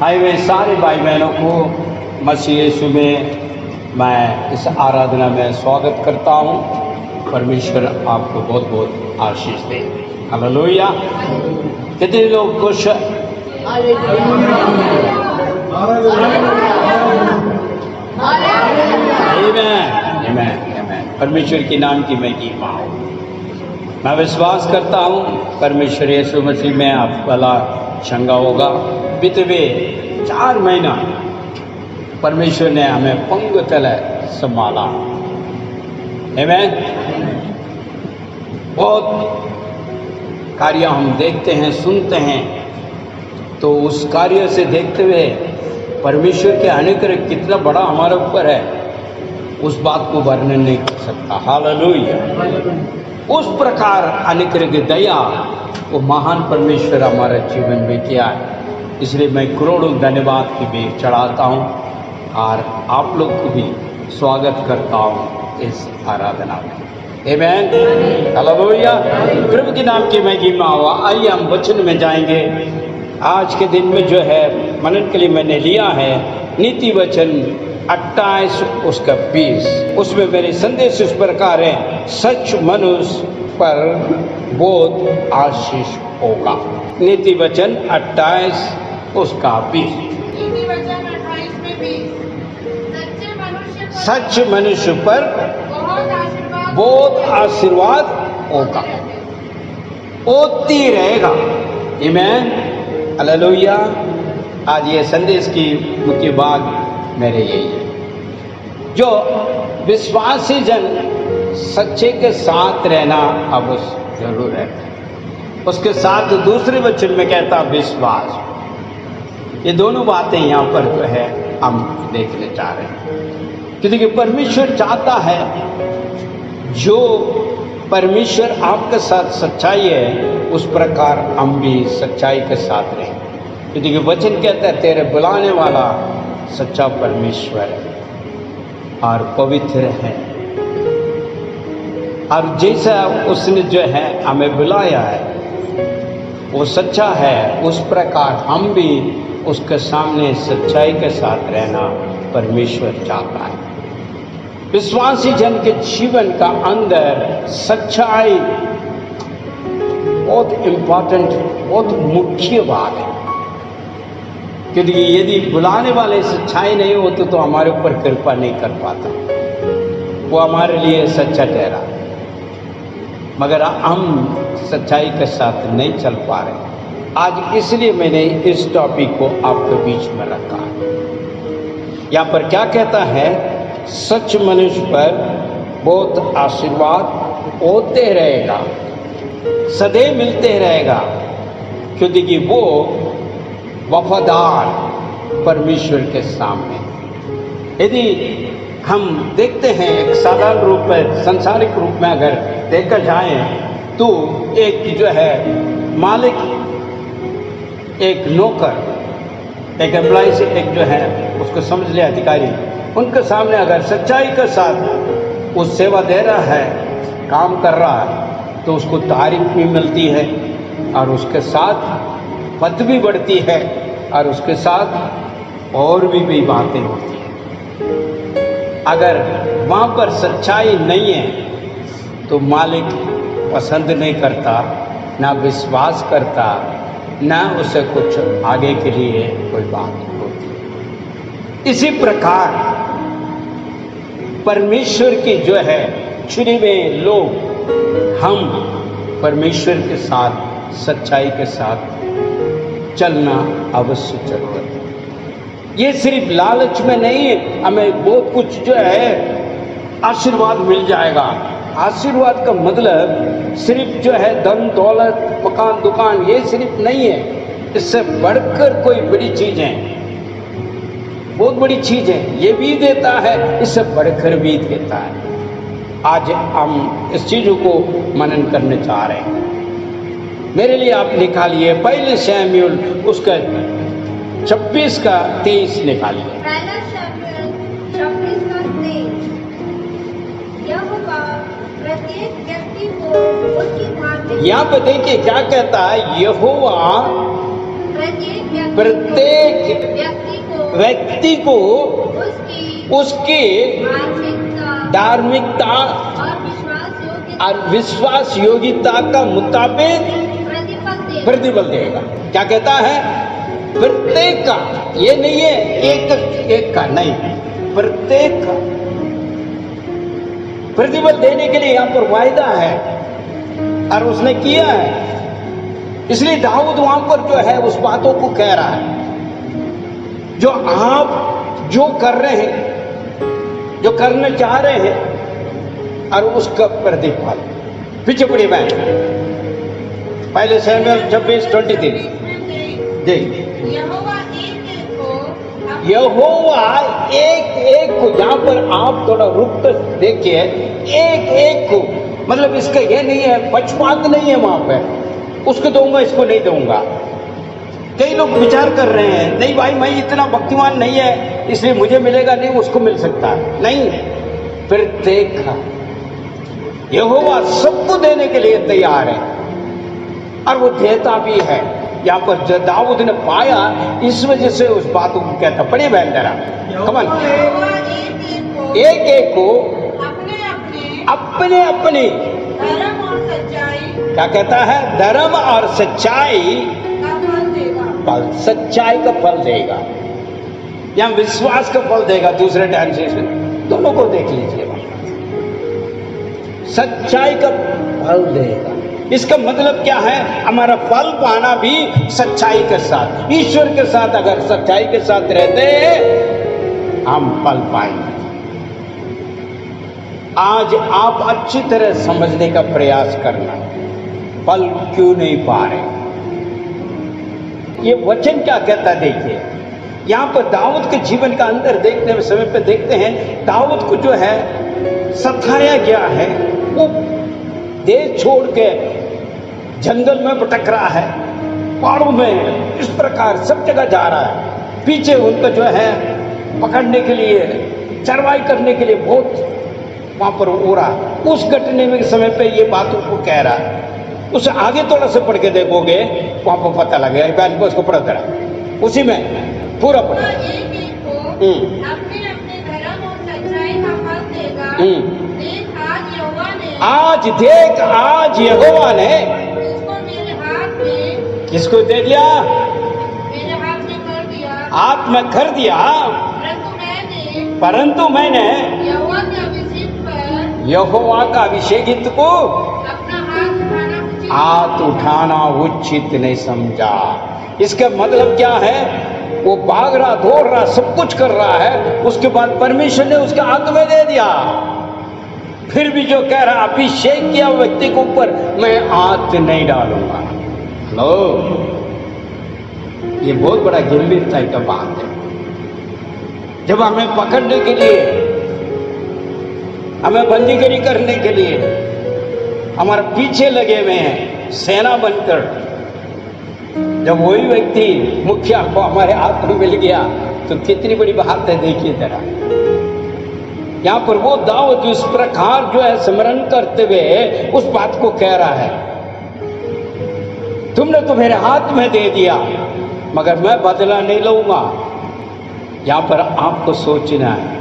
आए हुए सारे भाई बहनों को मसीह यीशु में मैं इस आराधना में स्वागत करता हूँ। परमेश्वर आपको बहुत बहुत आशीष दे। हालेलुया। कितने लोग खुश हैं? परमेश्वर के नाम की मैं महिमा हो। मैं विश्वास करता हूँ परमेश्वर यीशु मसीह में आप भला चंगा होगा। बीते हुए 4 महीना परमेश्वर ने हमें पंग तले संभाला। आमीन। बहुत कार्य हम देखते हैं, सुनते हैं, तो उस कार्य से देखते हुए परमेश्वर के अनुग्रह कितना बड़ा हमारे ऊपर है, उस बात को वर्णन नहीं कर सकता। हालेलुया। उस प्रकार अनुग्रह की दया वो महान परमेश्वर हमारे जीवन में किया है। इसलिए मैं करोड़ों धन्यवाद की भेंट चढ़ाता हूँ और आप लोग को भी स्वागत करता हूँ इस आराधना में। आमीन। हालेलुया। प्रभु के नाम की महिमा हो। आइए हम वचन में जाएंगे। आज के दिन में जो है मनन के लिए मैंने लिया है नीति वचन 28 उसका 20। उसमें मेरे संदेश इस प्रकार है, सच मनुष्य पर बहुत आशीष होगा। नीति वचन 28 उसका 20। नीति वचन 28 में 20, सच मनुष्य पर बहुत बहुत आशीर्वाद होगा, होती रहेगा। आमीन। हालेलुया। आज ये संदेश की मुख्य बात मेरे यही है, जो विश्वासी जन सच्चे के साथ रहना अवश्य जरूर है। उसके साथ दूसरे वचन में कहता विश्वास। ये दोनों बातें यहाँ पर जो है हम देखने चाह रहे हैं, क्योंकि परमेश्वर चाहता है जो परमेश्वर आपके साथ सच्चाई है उस प्रकार हम भी सच्चाई के साथ रहें। क्योंकि वचन कहता है तेरे बुलाने वाला सच्चा परमेश्वर है और पवित्र है, और जैसा उसने जो है हमें बुलाया है वो सच्चा है, उस प्रकार हम भी उसके सामने सच्चाई के साथ रहना परमेश्वर चाहता है। विश्वासी जन के जीवन का अंदर सच्चाई बहुत इम्पोर्टेंट, बहुत मुख्य बात है। क्योंकि यदि बुलाने वाले सच्चाई नहीं होते तो हमारे ऊपर कृपा नहीं कर पाता, वो हमारे लिए सच्चा ठहरा, मगर हम सच्चाई के साथ नहीं चल पा रहे। आज इसलिए मैंने इस टॉपिक को आपके बीच में रखा है। यहाँ पर क्या कहता है, सच मनुष्य पर बहुत आशीर्वाद होते रहेगा, सदैव मिलते रहेगा, क्योंकि वो वफादार परमेश्वर के सामने। यदि हम देखते हैं एक साधारण रूप में, संसारिक रूप में अगर देखा जाए तो एक जो है मालिक, एक नौकर, एक एम्प्लॉय से एक जो है उसको समझ ले अधिकारी, उनके सामने अगर सच्चाई के साथ वो सेवा दे रहा है, काम कर रहा है, तो उसको तारीफ भी मिलती है और उसके साथ पद भी बढ़ती है और उसके साथ और भी बातें होती हैं। अगर वहाँ पर सच्चाई नहीं है तो मालिक पसंद नहीं करता, ना विश्वास करता, ना उसे कुछ आगे के लिए कोई बात होती। इसी प्रकार परमेश्वर की जो है चुने हुए लोग, हम परमेश्वर के साथ सच्चाई के साथ चलना अवश्य जरूरत है। ये सिर्फ लालच में नहीं है हमें बहुत कुछ जो है आशीर्वाद मिल जाएगा। आशीर्वाद का मतलब सिर्फ जो है धन दौलत मकान दुकान ये सिर्फ नहीं है, इससे बढ़कर कोई बड़ी चीज है, बहुत बड़ी चीज है, ये भी देता है, इससे बढ़कर भी देता है। आज हम इस चीजों को मनन करने चाह रहे हैं। मेरे लिए आप निकालिए पहले शमूएल उसका 26 का 23 निकालिए। पहला शमूएल 26 का 23। यहोवा प्रत्येक व्यक्ति को उसकी धार्मिक, यहाँ पे देखिए क्या कहता है, यहोवा प्रत्येक व्यक्ति को उसकी धार्मिकता और विश्वास योग्यता का मुताबिक प्रतिफल देगा। क्या कहता है? प्रत्येक का, ये नहीं है एक का, नहीं, प्रत्येक का प्रतिफल देने के लिए यहां पर वायदा है और उसने किया है। इसलिए दाऊद वहां पर जो है उस बातों को कह रहा है, जो आप जो कर रहे हैं, जो करना चाह रहे हैं, और उसका प्रतिफल। पीछे पड़ी मैं पहले शमूएल 26:23 जी। यहोवा एक एक को, यहां पर आप थोड़ा रुक कर देखिए, एक एक को, मतलब इसका यह नहीं है पक्षपात नहीं है वहां पे, उसको दूंगा इसको नहीं दूंगा। कई लोग विचार कर रहे हैं, नहीं भाई मैं इतना भक्तिमान नहीं है इसलिए मुझे मिलेगा नहीं, उसको मिल सकता है। नहीं, फिर देखा यहोवा सबको देने के लिए तैयार है और वो देता भी है। यहाँ पर जो दाऊद ने पाया, इस वजह से उस बातों को कहता। पढ़िए बहन जरा, कमन, एक एक को अपने अपने धर्म और सच्चाई, क्या कहता है? धर्म और सच्चाई का फल देगा। फल, सच्चाई का फल देगा या विश्वास का फल देगा। दूसरे ट्रांसलेशन दोनों को देख लीजिए, सच्चाई का फल देगा। इसका मतलब क्या है? हमारा फल पाना भी सच्चाई के साथ, ईश्वर के साथ, अगर सच्चाई के साथ रहते हैं हम फल पाएंगे। आज आप अच्छी तरह समझने का प्रयास करना, फल क्यों नहीं पा रहे। ये वचन क्या कहता है? देखिए यहां पर दाऊद के जीवन का अंदर देखने में समय पे देखते हैं, दाऊद को जो है सताया गया है, वो देश छोड़ के जंगल में भटक रहा है, पहाड़ों में, इस प्रकार सब जगह जा रहा है। पीछे उनको जो है पकड़ने के लिए, चरवाई करने के लिए बहुत वहां पर हो रहा है। उस घटने में समय पे ये बात उसको कह रहा है। उसे आगे थोड़ा सा पढ़ के देखोगे वहां पर पता लगेगा। बैन को उसको पढ़ा जरा, उसी में पूरा पढ़ा। अपने अपने धर्म और सच्चाई का फल देगा। देख आज यहोवा ने, आज देख आज यहोवा ने इसको मेरे हाथ में, किसको दे दिया? मेरे हाथ में कर दिया। हाथ में कर दिया। परंतु मैंने यहोवा के अभिषेक पर, यहोवा का अभिषेकित को अपना हाथ उठाना उचित नहीं समझा। इसका मतलब क्या है? वो भाग रहा, दौड़ रहा, सब कुछ कर रहा है, उसके बाद परमेश्वर ने उसके हाथ में दे दिया। फिर भी जो कह रहा, अभिषेक किया व्यक्ति के ऊपर मैं हाथ नहीं डालूंगा। लो, ये बहुत बड़ा गंभीरता का बात है। जब हमें पकड़ने के लिए, हमें बंदीगिरी करने के लिए हमारे पीछे लगे हुए हैं सेना बनकर, जब वही व्यक्ति मुखिया को हमारे हाथ में मिल गया तो कितनी बड़ी बात है। देखिए जरा, यहां पर वो दाऊद इस प्रकार जो है स्मरण करते हुए उस बात को कह रहा है, तुमने तो मेरे हाथ में दे दिया मगर मैं बदला नहीं लूंगा। यहां पर आपको सोचना है,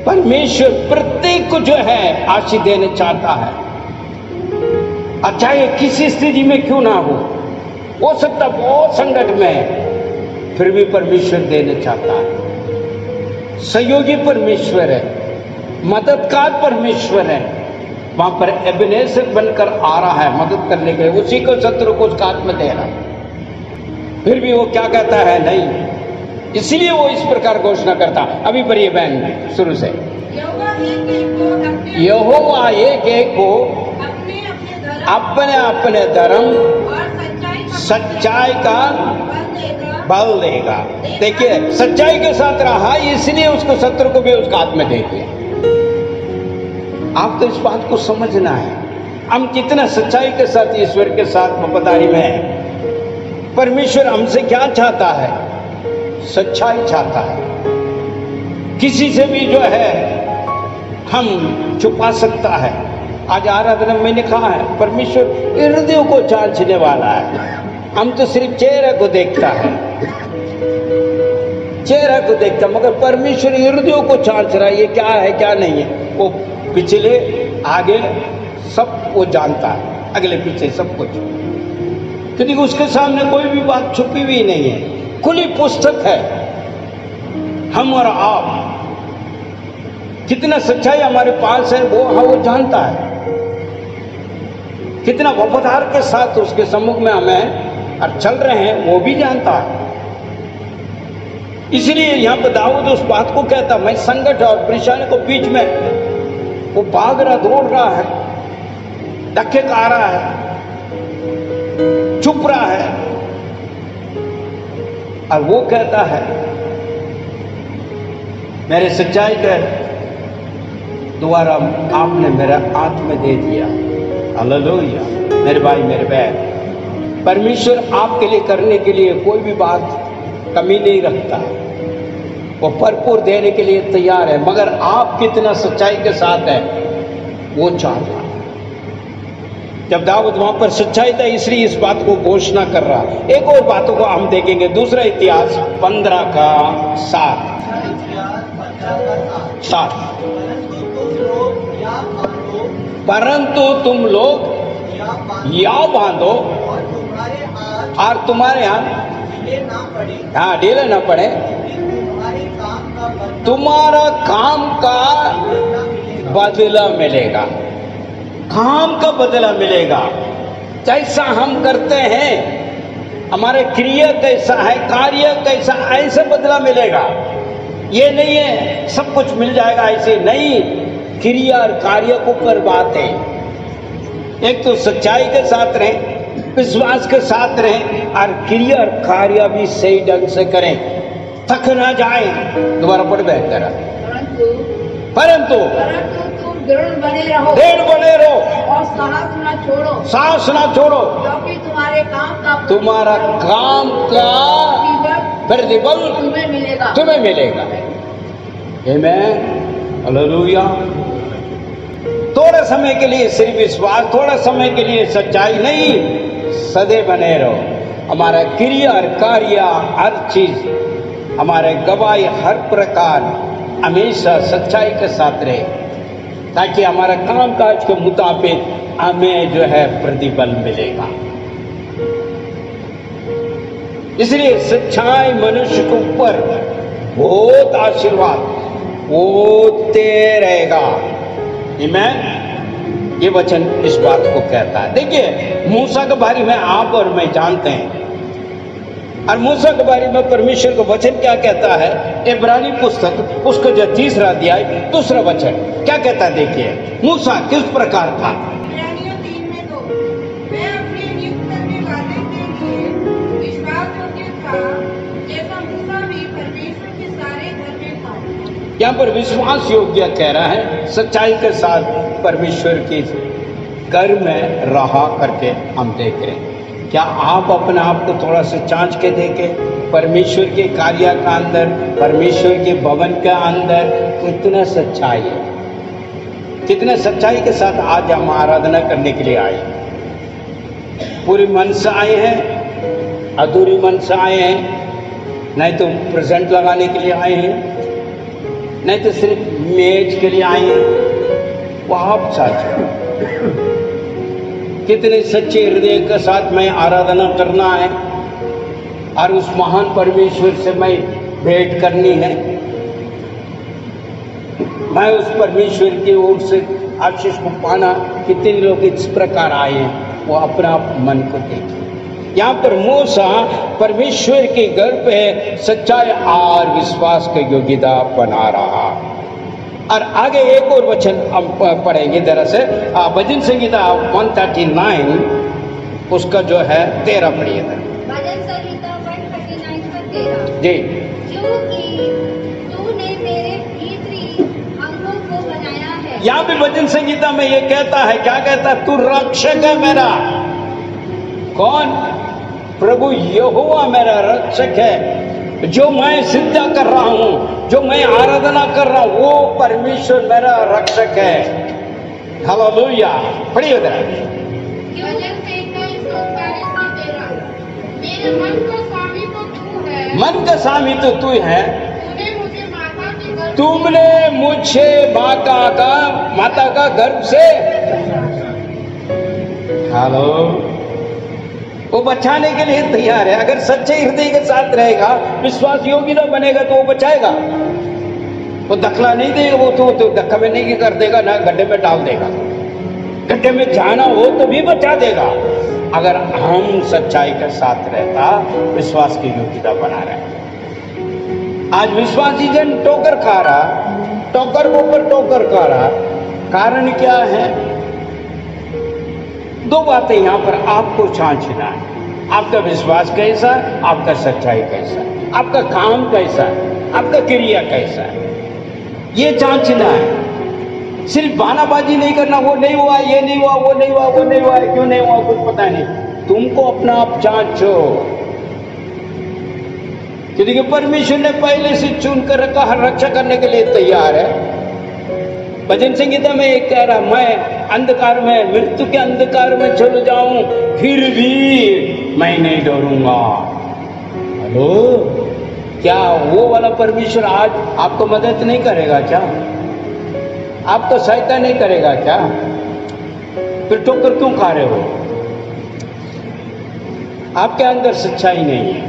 परमेश्वर प्रत्येक को जो है आशीष देना चाहता है, और चाहे किसी स्थिति में क्यों ना हो सकता बहुत संकट में है, फिर भी परमेश्वर देना चाहता है। सहयोगी परमेश्वर है, मददगार परमेश्वर है। वहां पर एबेनेजर बनकर आ रहा है मदद करने के लिए, उसी को शत्रु को उसका हाथ में दे रहा है। फिर भी वो क्या कहता है? नहीं। इसलिए वो इस प्रकार घोषणा करता। अभी पढ़िए बहन शुरू से। यहोवा एक एक को अपने अपने धर्म सच्चाई का बल देगा। देखिए, सच्चाई के साथ रहा, इसलिए उसको शत्रु को भी उसका हाथ में दे दिया। आपको इस बात को समझना है, हम कितना सच्चाई के साथ ईश्वर के साथ वफादारी में है। परमेश्वर हमसे क्या चाहता है? सच्चाई चाहता है। किसी से भी जो है हम छुपा सकता है। आज आराधना में मैंने कहा है, परमेश्वर हृदयों को जांचने वाला है। हम तो सिर्फ चेहरे को देखता है, चेहरा को देखता, मगर परमेश्वर हृदयों को जांच रहा है, ये क्या है क्या नहीं है। वो पिछले आगे सब वो जानता है, अगले पीछे सब कुछ, क्योंकि उसके सामने कोई भी बात छुपी हुई नहीं है, खुली पुस्तक है। हम और आप कितना सच्चाई हमारे पास है वो जानता है, कितना वफादार के साथ उसके सम्मुख में हमें और चल रहे हैं वो भी जानता है। इसलिए यहां पर दाऊद उस बात को कहता, मैं संकट और परेशानी को बीच में वो भाग रहा, दौड़ रहा है, धक्के खा रहा है, चुप रहा है, और वो कहता है मेरे सच्चाई के द्वारा आपने मेरा हाथ में दे दिया। हालेलुया। मेरे भाई मेरे बहन, परमेश्वर आपके लिए करने के लिए कोई भी बात कमी नहीं रखता, वो भरपूर देने के लिए तैयार है, मगर आप कितना सच्चाई के साथ है वो चाहता है। जब दाऊद वहां पर सच्चाई था इसलिए इस बात को घोषणा कर रहा है। एक और बातों को हम देखेंगे, दूसरा इतिहास 15:7। परंतु तुम लोग या बांधो और तुम्हारे यहाँ ढीले ना पड़े, तुम्हारा काम का बदला मिलेगा, काम का बदला मिलेगा। जैसा हम करते हैं, हमारे क्रिया कैसा है, कार्य कैसा, ऐसे बदला मिलेगा। ये नहीं है सब कुछ मिल जाएगा, ऐसे नहीं। क्रिया और कार्य को पर बात है। एक तो सच्चाई के साथ रहें, विश्वास के साथ रहें, और क्रिया और कार्य भी सही ढंग से करें, थक ना जाए। दोबारा पढ़ बेहतर। परंतु तुम दृढ़ बने रहो, और साहस ना छोड़ो, क्योंकि तुम्हारे तुम्हारा काम का प्रतिफल तुम्हें मिलेगा। आमीन, हालेलुया। थोड़ा समय के लिए सिर्फ विश्वास, थोड़ा समय के लिए सच्चाई नहीं, सदैव बने रहो। हमारा क्रिया और कार्य, हर चीज, हमारे गवाही हर प्रकार हमेशा सच्चाई के साथ रहे, ताकि हमारा काम काज के मुताबिक हमें जो है प्रतिफल मिलेगा। इसलिए सच्चाई मनुष्य के ऊपर बहुत आशीर्वाद होते रहेगा। आमीन। ये वचन इस बात को कहता है। देखिए, मूसा के बारे में आप और मैं जानते हैं, और मूसा के बारे में परमेश्वर का वचन क्या कहता है। इब्रानी पुस्तक उसका जो 3 अध्याय 2 वचन क्या कहता है, देखिए मूसा किस प्रकार था। इब्रानियों 3 में तो मैं अपने नियुक्त करने वाले के लिए विश्वासयोग्य था, जैसा मूसा भी परमेश्वर के सारे घर में था। यहाँ पर विश्वास योग्य कह रहा है, सच्चाई के साथ परमेश्वर के घर में रहा करके हम देख रहे हैं। क्या आप अपने आप को थोड़ा सा जांच के देखें, परमेश्वर के कार्य का अंदर, परमेश्वर के भवन के अंदर कितना सच्चाई है, कितना सच्चाई के साथ आज हम आराधना करने के लिए आए। पूरी मन से आए हैं, अधूरी मन से आए हैं, नहीं तो प्रेजेंट लगाने के लिए आए हैं, नहीं तो सिर्फ मेज के लिए आए हैं। वो आप साथ कितने सच्चे हृदय के साथ मैं आराधना करना है, और उस महान परमेश्वर से मैं भेंट करनी है। मैं उस परमेश्वर की ओर से आशीष को पाना। कितने लोग इस प्रकार आए हैं, वो अपना मन को देखें। यहाँ पर मूसा परमेश्वर के घर पे सच्चाई और विश्वास का योग्यता बना रहा। और आगे एक और वचन हम पढ़ेंगे, दरअसल भजन संहिता 139 उसका जो है 13 पढ़िए। भजन संहिता 139 का 13 जी। क्योंकि तूने मेरे भीतरी अंगों को बनाया है। यहाँ भी भजन संहिता में ये कहता है, क्या कहता है, तू रक्षक है मेरा। कौन? प्रभु यहोवा मेरा रक्षक है। जो मैं सिद्धा कर रहा हूं, जो मैं आराधना कर रहा हूं, वो परमेश्वर मेरा रक्षक है। हालेलुया। पढ़िए उधर। मेरे मन का स्वामी तो तू है। मन का स्वामी तो तू है। तुमने मुझे माता का गर्भ से हेलो, वो बचाने के लिए तैयार है। अगर सच्चे हृदय के साथ रहेगा, विश्वास योगी ना बनेगा तो वो बचाएगा। वो दखला नहीं देगा, वो तो धक्का में नहीं कर देगा, ना गड्ढे में डाल देगा। गड्ढे में जाना हो तो भी बचा देगा। अगर हम सच्चाई के साथ रहता, विश्वास की योग्यता बना रहे। आज विश्वासी जन ठोकर खा रहा, ठोकर के ऊपर ठोकर खा रहा। कारण क्या है? दो बातें यहां पर आपको जांचना है। आपका विश्वास कैसा, आपका सच्चाई कैसा, आपका काम कैसा, आपका क्रिया कैसा है, ये जांचना है। सिर्फ बहानाबाजी नहीं करना, वो नहीं हुआ, ये नहीं हुआ, वो नहीं हुआ, वो नहीं हुआ, क्यों नहीं हुआ कुछ पता नहीं। तुमको अपना आप जांचो, क्योंकि परमेश्वर ने पहले से चुन कर रखा, हर रक्षा करने के लिए तैयार है। भजन संगीता में एक कह रहा, मैं अंधकार में, मृत्यु के अंधकार में चल जाऊं, फिर भी मैं नहीं डरूंगा। हेलो, क्या वो वाला परमेश्वर आज आपको मदद नहीं करेगा क्या? आपको सहायता नहीं करेगा क्या? फिर ठोकर क्यों खा रहे हो? आपके अंदर सच्चाई नहीं है,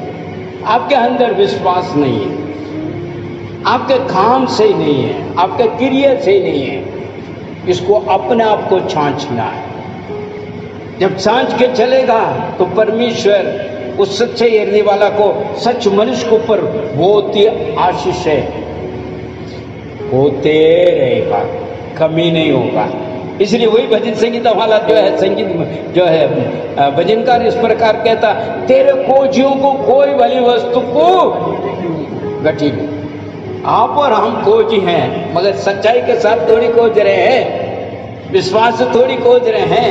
आपके अंदर विश्वास नहीं है, आपके काम से ही नहीं है, आपके क्रिया से ही नहीं है। इसको अपने आप को छांचना है। जब छांच के चलेगा तो परमेश्वर उस सच्चे हृदय वाला को, सच मनुष्य के ऊपर बहुत ही आशीष होते रहेगा, कमी नहीं होगा। इसलिए वही भजन संगीता वाला जो है, संगीत जो है भजनकार इस प्रकार कहता, तेरे खोजियों को कोई भली वस्तु को घटी नहीं। आप और हम खोजी हैं, मगर सच्चाई के साथ थोड़ी खोज रहे हैं, विश्वास से थोड़ी खोज रहे हैं,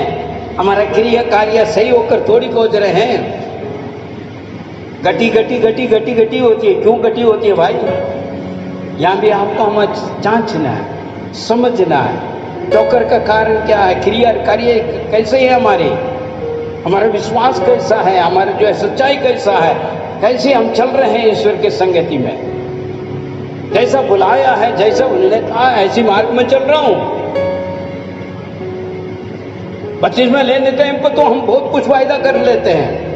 हमारा क्रिया कार्य सही होकर थोड़ी खोज रहे हैं। घटी घटी घटी घटी घटी होती है। क्यों घटी होती है भाई? यहां भी आपको हमें जांचना है, समझना है। ठोकर का कारण क्या है, क्रिया कार्य कैसे है हमारा विश्वास कैसा है, हमारा जो है सच्चाई कैसा है, कैसे हम चल रहे हैं ईश्वर के संगति में। जैसा बुलाया है, जैसा उन्होंने कहा, ऐसी मार्ग में चल रहा हूं। बपतिस्मा लेने टाइम पर तो हम बहुत कुछ वायदा कर लेते हैं,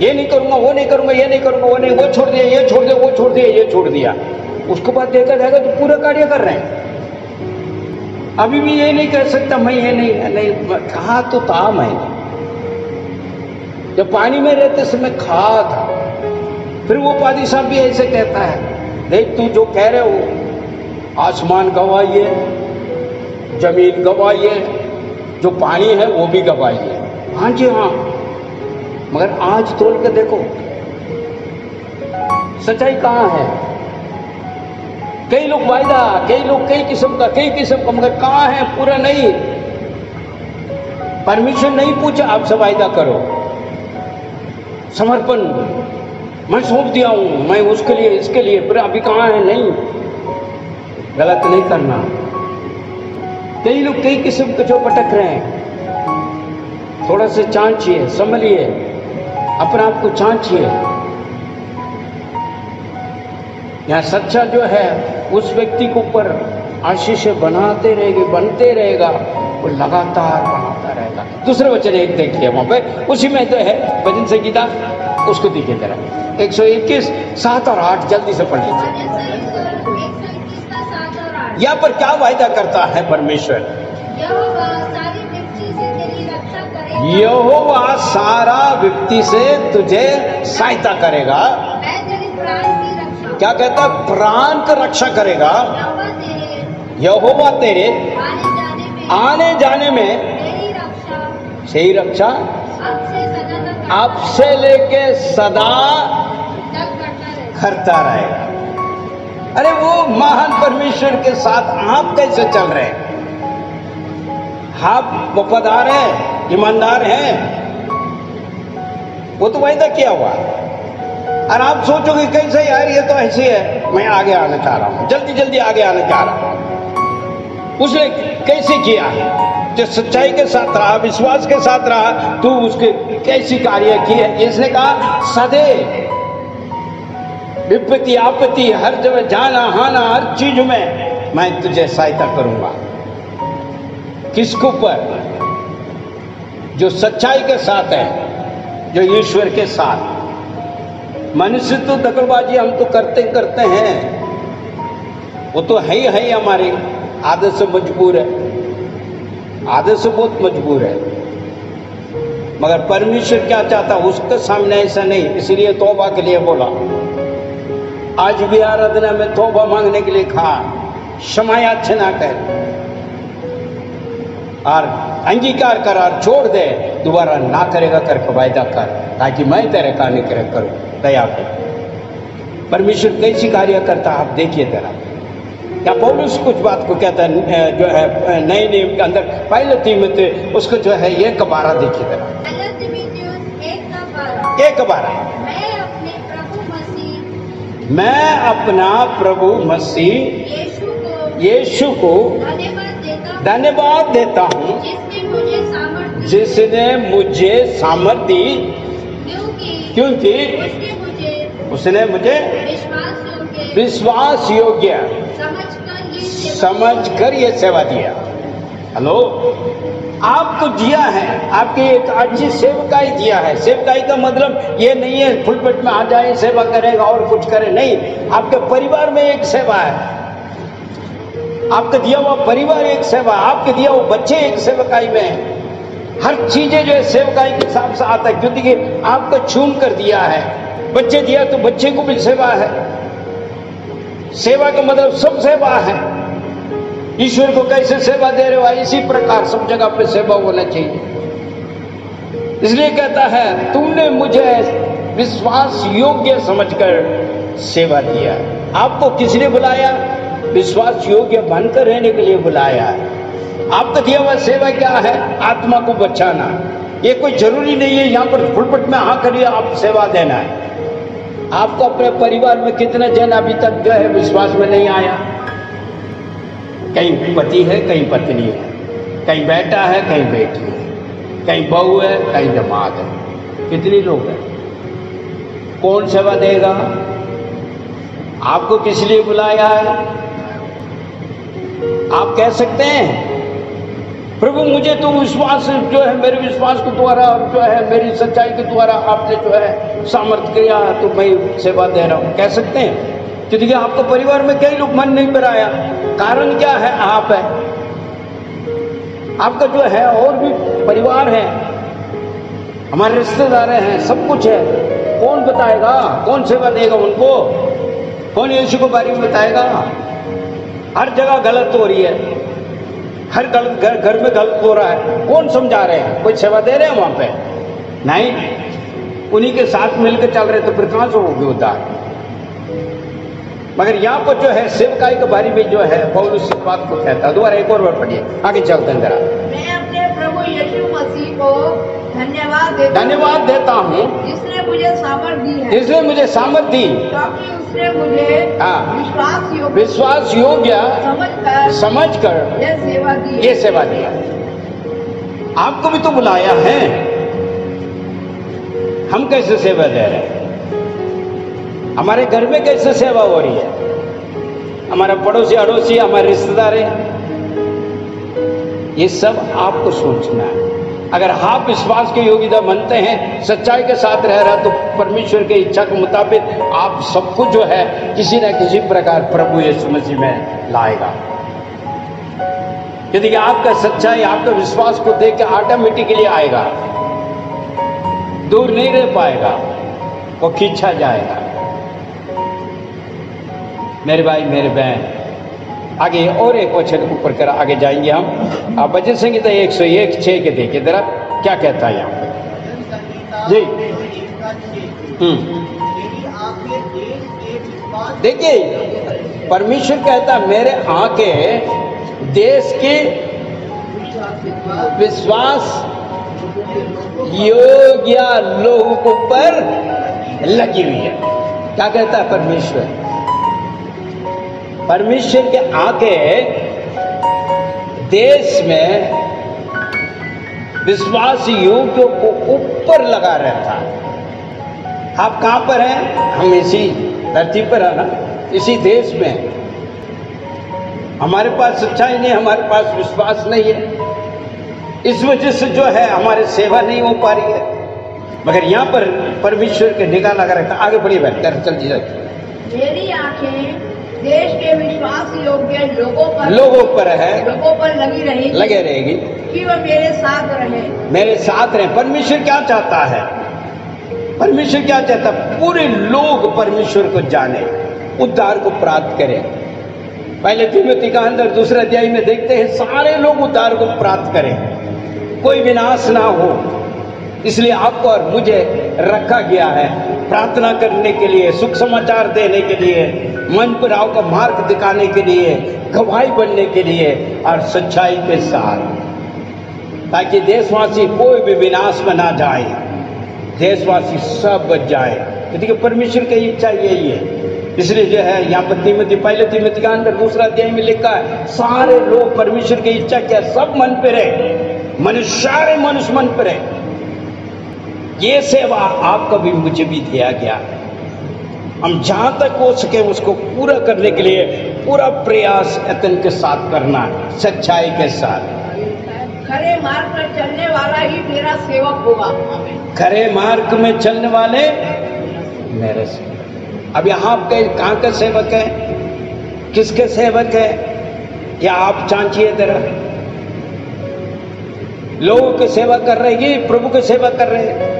ये नहीं करूंगा, वो नहीं करूंगा, ये नहीं करूंगा, वो नहीं, वो छोड़ दिया, ये छोड़ दिया, वो छोड़ दिया, ये छोड़ दिया। उसके बाद देखा जाएगा तो पूरा कार्य कर रहे हैं। अभी भी ये नहीं कह सकता मैं ये नहीं कहा तो था। मैंने जब पानी में रहते समय कहा था। फिर वो पादी साहब भी ऐसे कहता है, देख तू जो कह रहे हो, आसमान गवाइए, जमीन गवाइए, जो पानी है वो भी गवाइए। हाँ जी हाँ, मगर आज तोल के देखो सच्चाई कहाँ है। कई लोग वायदा, कई लोग कई किस्म का, मगर कहाँ है पूरा नहीं। परमिशन नहीं पूछा, आपसे वायदा करो, समर्पण मैं सौंप दिया हूं, मैं उसके लिए इसके लिए, पर अभी कहाँ है? नहीं, गलत नहीं करना। कई लोग कई किस्म के जो भटक रहे हैं, थोड़ा से जांचिए, संभलिए, अपने आप को जांचिए। यहाँ सच्चा जो है उस व्यक्ति के ऊपर आशीष बनते रहेगा, वो लगातार बनाता रहेगा। दूसरे वचन एक देखिए वहां पे, उसी में तो है भजन संगीता, उसको देखिए जरा 121 7 और 8 जल्दी से पढ़ लीजिए। 121 का 7 और 8। यहाँ पर क्या वायदा करता है परमेश्वर? यहोवा सारी दृष्टि से तेरी रक्षा करेगा। यहोवा सारा व्यक्ति से तुझे सहायता करेगा। मैं तेरे प्राण की रक्षा। क्या कहता? प्राण का रक्षा करेगा। यहोवा तेरे आने जाने में तेरी रक्षा, सही रक्षा अब से सदा तक अब से लेके सदा तक करता रहेगा। अरे वो महान परमेश्वर के साथ आप कैसे चल रहे हैं? आप वफादार हैं, ईमानदार हैं, वो तो वायदा किया हुआ। और आप सोचोगे कैसे यार, ये तो ऐसी है, मैं आगे आना चाह रहा हूं, जल्दी जल्दी आगे आना चाह रहा हूं। उसने कैसे किया है? जो सच्चाई के साथ रहा, विश्वास के साथ रहा, तू उसके कैसी कार्य की है। इसने कहा सदैव विपत्ति आपत्ति हर जगह जाना हाना हर चीज में मैं तुझे सहायता करूंगा। किसके ऊपर? जो सच्चाई के साथ है, जो ईश्वर के साथ। मनुष्य तो दखलबाजी हम तो करते हैं, वो तो है ही हमारी आदत से मजबूर है, आदत से बहुत मजबूर है। मगर परमेश्वर क्या चाहता उसके सामने ऐसा नहीं, इसलिए तौबा के लिए बोला। आज भी आराधना में तौबा मांगने के लिए कहा, क्षमा याचना कर और अंगीकार कर और छोड़ दे, दोबारा ना करेगा करके वायदा कर, ताकि मैं तेरे कार्य करूं। दया कर। परमेश्वर कैसी कार्य करता आप देखिए जरा। क्या पौलुस कुछ बात को कहता है जो है नए नियम के अंदर पहले तीमुथी उसको जो है 1:12 देखिए जरा। 1:12 मैं अपना प्रभु मसीह यीशु को धन्यवाद देता हूँ जिसने मुझे सामर्थ दी, क्योंकि उसने मुझे विश्वास योग्य समझकर ये सेवा दिया। हेलो, आपको दिया है, आपकी एक अच्छी सेवकाई दिया है। सेवकाई का मतलब ये नहीं है फुलपेट में आ जाए सेवा करेगा और कुछ करे, नहीं। आपके परिवार में एक सेवा है, आपका दिया हुआ परिवार एक सेवा, आपके दिया हुआ बच्चे एक सेवकाई में है। हर चीजें जो है सेवकाई के हिसाब से आता है, क्योंकि आपको चुन कर दिया है। बच्चे दिया तो बच्चे को भी सेवा है। सेवा का मतलब सब सेवा है। ईश्वर को कैसे सेवा दे रहे हो, इसी प्रकार सब जगह पे सेवा होना चाहिए। इसलिए कहता है तुमने मुझे विश्वास योग्य समझकर सेवा दिया। आपको किसने बुलाया? विश्वास योग्य बनकर रहने के लिए बुलाया है। आपका दिया हुआ सेवा क्या है? आत्मा को बचाना। ये कोई जरूरी नहीं है यहाँ पर फुलपट में हाँ करिए आप सेवा देना है। आपको अपने परिवार में कितने जन अभी तक जो है विश्वास में नहीं आया? कहीं पति है, कहीं पत्नी है, कहीं बेटा है, कहीं बेटी है, कहीं बहू है, कहीं दामाद है। कितने लोग हैं? कौन सेवा देगा? आपको किस लिए बुलाया है? आप कह सकते हैं प्रभु मुझे तो विश्वास जो है, मेरे विश्वास के द्वारा जो है, मेरी सच्चाई के द्वारा आपने जो है सामर्थ्य किया तो मैं सेवा दे रहा हूँ। कह सकते हैं। क्योंकि आपको परिवार में कई लोग मन नहीं बनाया। कारण क्या है? आप है, आपका जो है और भी परिवार है, हमारे रिश्तेदार हैं, सब कुछ है। कौन बताएगा? कौन सेवा देगा उनको? कौन यीशु को बारे में बताएगा? हर जगह गलत हो रही है, हर गलत घर में गलत हो रहा है। कौन समझा रहे हैं? कोई सेवा दे रहे हैं वहां पे? नहीं। उन्हीं के साथ मिलकर चल रहे तो फिर कहां से होगी उद्धार? मगर यहाँ पर जो है सेवकाई के बारे में जो है पौलुस इस बात को कहता है। दोबारा एक और बार पढ़िए, आगे चलते हैं जरा। मैं अपने प्रभु यीशु मसीह को धन्यवाद देता हूँ जिसने मुझे सामर्थ दी है, जिसने मुझे सामर्थ दी, क्योंकि उसने मुझे विश्वास योग्य समझकर ये सेवा दिया। आपको भी तो बुलाया है। हम कैसे सेवा दे रहे हैं? हमारे घर में कैसे सेवा हो रही है? हमारा पड़ोसी अड़ोसी, हमारे रिश्तेदार हैं, ये सब आपको सोचना है। अगर आप विश्वास के योग्यता बनते हैं, सच्चाई के साथ रह रहा, तो परमेश्वर की इच्छा के मुताबिक आप सबको जो है किसी न किसी प्रकार प्रभु यीशु मसीह में लाएगा। यदि आपका सच्चाई, आपका विश्वास को देख के ऑटोमेटिकली आएगा, दूर नहीं रह पाएगा, वो खींचा जाएगा। मेरे भाई मेरे बहन, आगे और एक वचन ऊपर कर आगे जाएंगे हम। आप भजन संहिता 101:6 के देखिए जरा क्या कहता है यहाँ पे जी। देखिए परमेश्वर कहता मेरे आंखें देश के विश्वास योग्य लोगों पर लगी हुई है। क्या कहता है परमेश्वर? परमेश्वर के आंखें देश में विश्वास योग्यों को ऊपर लगा रहता है। आप कहां पर हैं? हम इसी धरती पर है ना, इसी देश में। हमारे पास सच्चाई नहीं, हमारे पास विश्वास नहीं है, इस वजह से जो है हमारी सेवा नहीं हो पा रही है। मगर यहाँ पर परमेश्वर के निगाह लगा रहता। आगे बढ़िए बेहतर चलती जाती। मेरी आंखें देश के विश्वास योग्य लोगों पर है, लोगों पर लगे रहेगी कि वह मेरे साथ रहे। परमेश्वर क्या चाहता है? परमेश्वर क्या चाहता है? पूरे लोग परमेश्वर को जाने, उद्धार को प्राप्त करें। पहले तीमुथियुस का अंदर 2 अध्याय में देखते हैं, सारे लोग उद्धार को प्राप्त करें, कोई विनाश ना हो। इसलिए आपको और मुझे रखा गया है प्रार्थना करने के लिए, सुख समाचार देने के लिए, मन पराव का मार्ग दिखाने के लिए, गवाही बनने के लिए और सच्चाई के साथ, ताकि देशवासी कोई भी विनाश में ना जाए, देशवासी सब बच जाए। देखिए परमेश्वर की इच्छा यही है। इसलिए जो है यहाँ पर पहले तीमुथियुस का अंदर 2 अध्याय में लिखा है, सारे लोग परमेश्वर की इच्छा क्या, सब मन पे रहे, सारे मनुष्य मन पे रहे। ये सेवा आपको भी मुझे भी दिया गया है। हम जहां तक हो सके उसको पूरा करने के लिए पूरा प्रयास यत्न के साथ करना है, सच्चाई के साथ। खरे मार्ग पर चलने वाला ही मेरा सेवक होगा। खरे मार्ग में चलने वाले मेरे सेवक। अब यहाँ आप कहाँ के सेवक हैं? किसके सेवक हैं? या आप चांचिए तरह लोगों की सेवा कर रहे हैं, प्रभु की सेवा कर रहे हैं?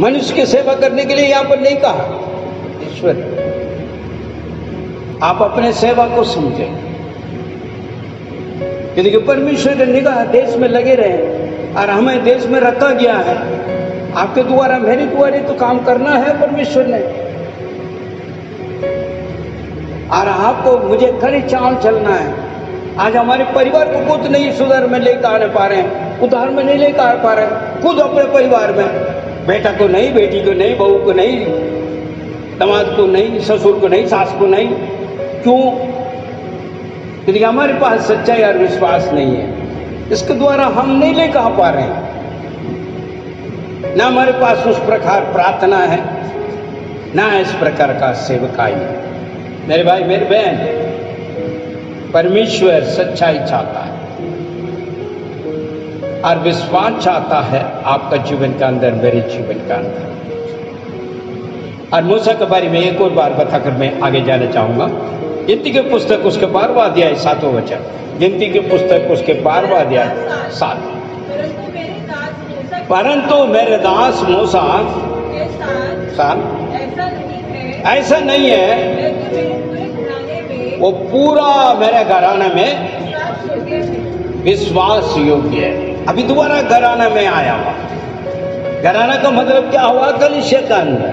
मनुष्य की सेवा करने के लिए यहाँ पर नहीं कहा ईश्वर। आप अपने सेवा को समझे, यदि परमेश्वर की निगाह देश में लगे रहे और हमें देश में रखा गया है। आपके द्वारा मेरे द्वारा तो काम करना है परमेश्वर ने, और आपको मुझे खरी चाल चलना है। आज हमारे परिवार को खुद नहीं सुधार में लेकर आने पा रहे हैं, उधार में नहीं लेकर आ पा रहे हैं। खुद अपने परिवार में बेटा को नहीं, बेटी को नहीं, बहू को नहीं, दामाद को नहीं, ससुर को नहीं, सास को नहीं। क्यों? क्योंकि हमारे पास सच्चाई और विश्वास नहीं है। इसके द्वारा हम नहीं लेकर आ पा रहे हैं, ना हमारे पास उस प्रकार प्रार्थना है, ना इस प्रकार का सेवकाई है। मेरे भाई मेरे बहन, परमेश्वर सच्चाई चाहता है और विश्वास चाहता है आपका जीवन का अंदर, मेरे जीवन का अंदर। और मूसा के बारे में एक और बार बताकर मैं आगे जाना चाहूंगा। गिनती की पुस्तक उसके 12वां अध्याय 7वां वचन। गिनती की पुस्तक उसके 12वां अध्याय 7। परंतु मेरे दास मूसा के साथ ऐसा नहीं है, वो पूरा मेरे घराने में विश्वास योग्य है। अभी दोबारा घराना में आया हुआ। घराना का मतलब क्या हुआ? कलीसिया का अंदर,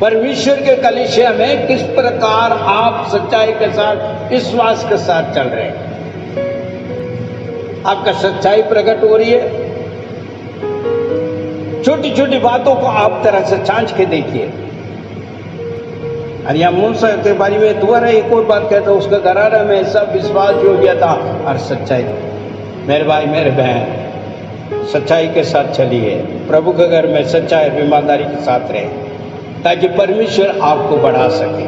परमेश्वर के कलीसिया में किस प्रकार आप सच्चाई के साथ, विश्वास के साथ चल रहे हैं। आपका सच्चाई प्रकट हो रही है। छोटी छोटी बातों को आप तरह से छांच के देखिए। और यह मूसा के बारे में दोबारा एक और बात कहता हूं, उसका घराना में सब विश्वास योग्य था और सच्चाई। मेरे भाई मेरे बहन, सच्चाई के साथ चलिए, प्रभु के घर में सच्चाई और ईमानदारी के साथ रहे, ताकि परमेश्वर आपको बढ़ा सके।